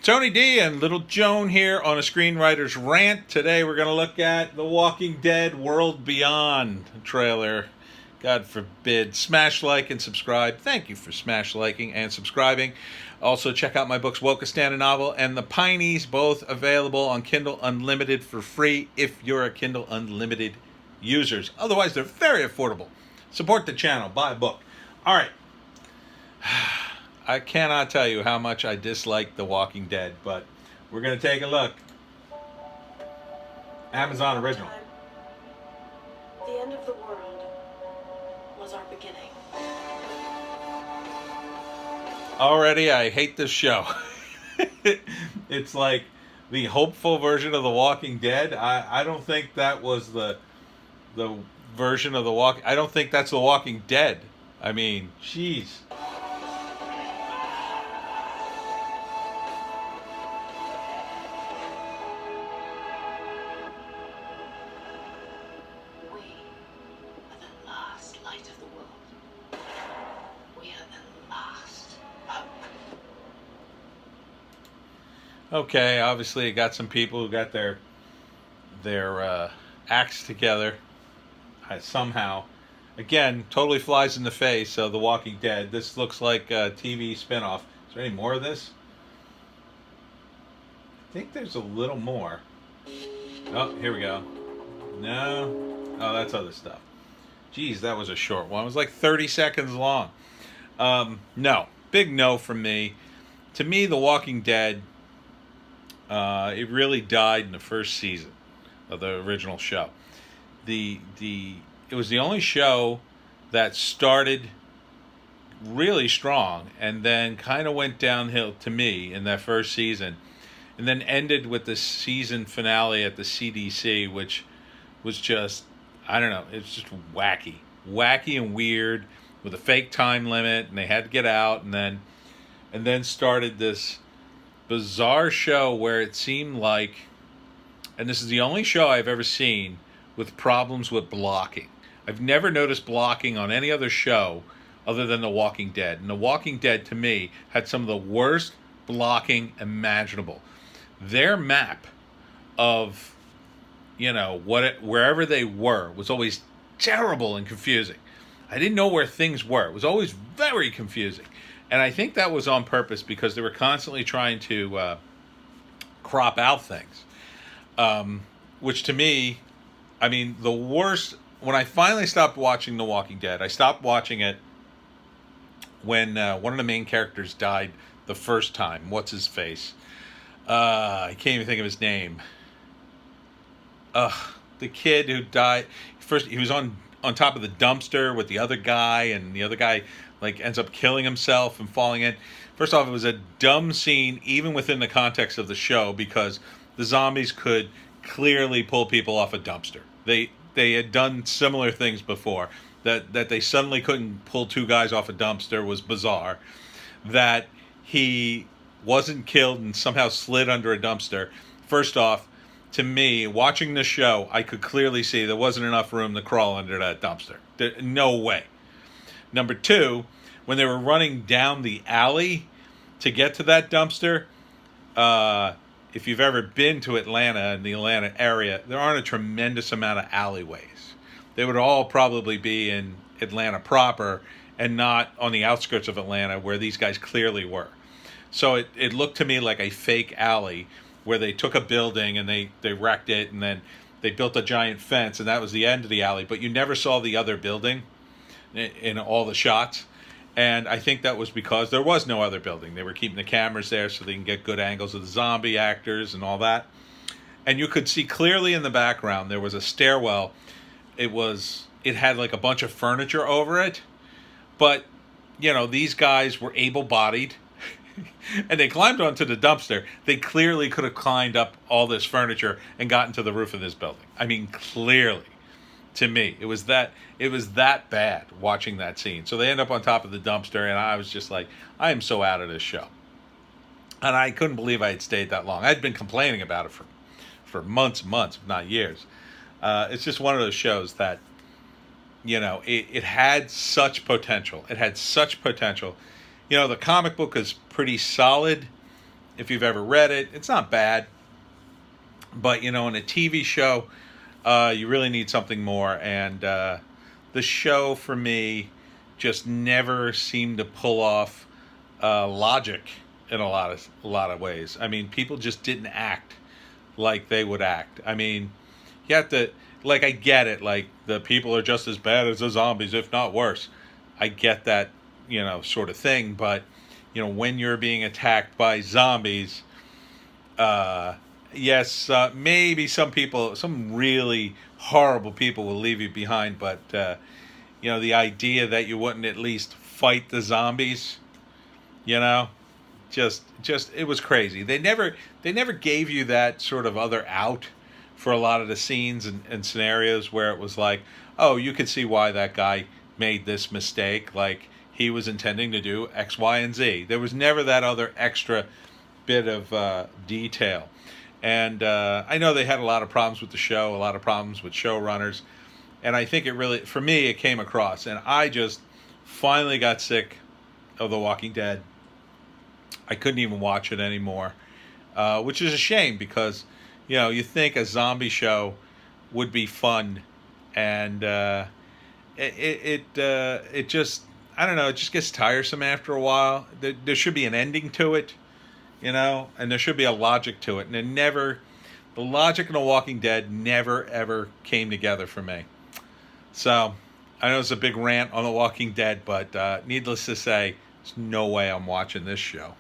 Tony D and Little Joan here on a Screenwriter's Rant. Today we're going to look at The Walking Dead World Beyond trailer. God forbid. Smash like and subscribe. Thank you for smash liking and subscribing. Also check out my books Wokistan a Novel and The Pineys, both available on Kindle Unlimited for free if you're a Kindle Unlimited users. Otherwise, they're very affordable. Support the channel. Buy a book. All right. I cannot tell you how much I dislike The Walking Dead, but we're going to take a look. Amazon original. The end of the world was our beginning. Already, I hate this show. It's like the hopeful version of The Walking Dead. I don't think that was the version of I don't think that's The Walking Dead. I mean, jeez. Okay, obviously, you got some people who got their acts together somehow. Again, totally flies in the face of The Walking Dead. This looks like a TV spinoff. Is there any more of this? I think there's a little more. Oh, here we go. No. Oh, that's other stuff. Geez, that was a short one. It was like 30 seconds long. No. Big no from me. To me, The Walking Dead, it really died in the first season of the original show. It was the only show that started really strong and then kind of went downhill to me in that first season, and then ended with the season finale at the CDC, which was just, I don't know, it's just wacky and weird with a fake time limit, and they had to get out, and then started this bizarre show where it seemed like, and this is the only show I've ever seen with problems with blocking. I've never noticed blocking on any other show other than The Walking Dead. And The Walking Dead, to me, had some of the worst blocking imaginable. Their map of, wherever they were was always terrible and confusing. I didn't know where things were. It was always very confusing. And I think that was on purpose because they were constantly trying to crop out things. Which to me, I mean, the worst, when I finally stopped watching The Walking Dead, I stopped watching it when one of the main characters died the first time. What's his face? I can't even think of his name. The kid who died. First, he was on top of the dumpster with the other guy, and the other guy ends up killing himself and falling in. First off, it was a dumb scene, even within the context of the show, because the zombies could clearly pull people off a dumpster. They had done similar things before. That they suddenly couldn't pull two guys off a dumpster was bizarre. That he wasn't killed and somehow slid under a dumpster. First off, to me, watching the show, I could clearly see there wasn't enough room to crawl under that dumpster. No way. Number two, when they were running down the alley to get to that dumpster, if you've ever been to Atlanta and the Atlanta area, there aren't a tremendous amount of alleyways. They would all probably be in Atlanta proper and not on the outskirts of Atlanta where these guys clearly were. So it looked to me like a fake alley where they took a building and they wrecked it, and then they built a giant fence, and that was the end of the alley. But you never saw the other building in all the shots. And I think that was because there was no other building. They were keeping the cameras there so they can get good angles of the zombie actors and all that. And you could see clearly in the background there was a stairwell. It had like a bunch of furniture over it. But, these guys were able-bodied. And they climbed onto the dumpster. They clearly could have climbed up all this furniture and gotten to the roof of this building. I mean, clearly. To me, it was that bad watching that scene. So they end up on top of the dumpster, and I was just like, I am so out of this show. And I couldn't believe I had stayed that long. I'd been complaining about it for months, if not years. It's just one of those shows that, it had such potential. It had such potential. The comic book is pretty solid. If you've ever read it, it's not bad. But in a TV show, you really need something more. And the show for me just never seemed to pull off logic in a lot of ways. I mean, people just didn't act like they would act. I mean, you have to, like, I get it. Like, the people are just as bad as the zombies, if not worse. I get that, sort of thing. But when you're being attacked by zombies, yes, maybe some really horrible people will leave you behind, but the idea that you wouldn't at least fight the zombies, you know, just it was crazy. They never gave you that sort of other out for a lot of the scenes and scenarios where it was like, oh, you could see why that guy made this mistake. Like, he was intending to do X, Y, and Z. There was never that other extra bit of detail. And I know they had a lot of problems with the show, a lot of problems with showrunners. And I think it really, for me, it came across. And I just finally got sick of The Walking Dead. I couldn't even watch it anymore, which is a shame because, you think a zombie show would be fun. And it just, I don't know, it just gets tiresome after a while. There should be an ending to it, and there should be a logic to it. And the logic in The Walking Dead never, ever came together for me. So, I know it's a big rant on The Walking Dead, but needless to say, there's no way I'm watching this show.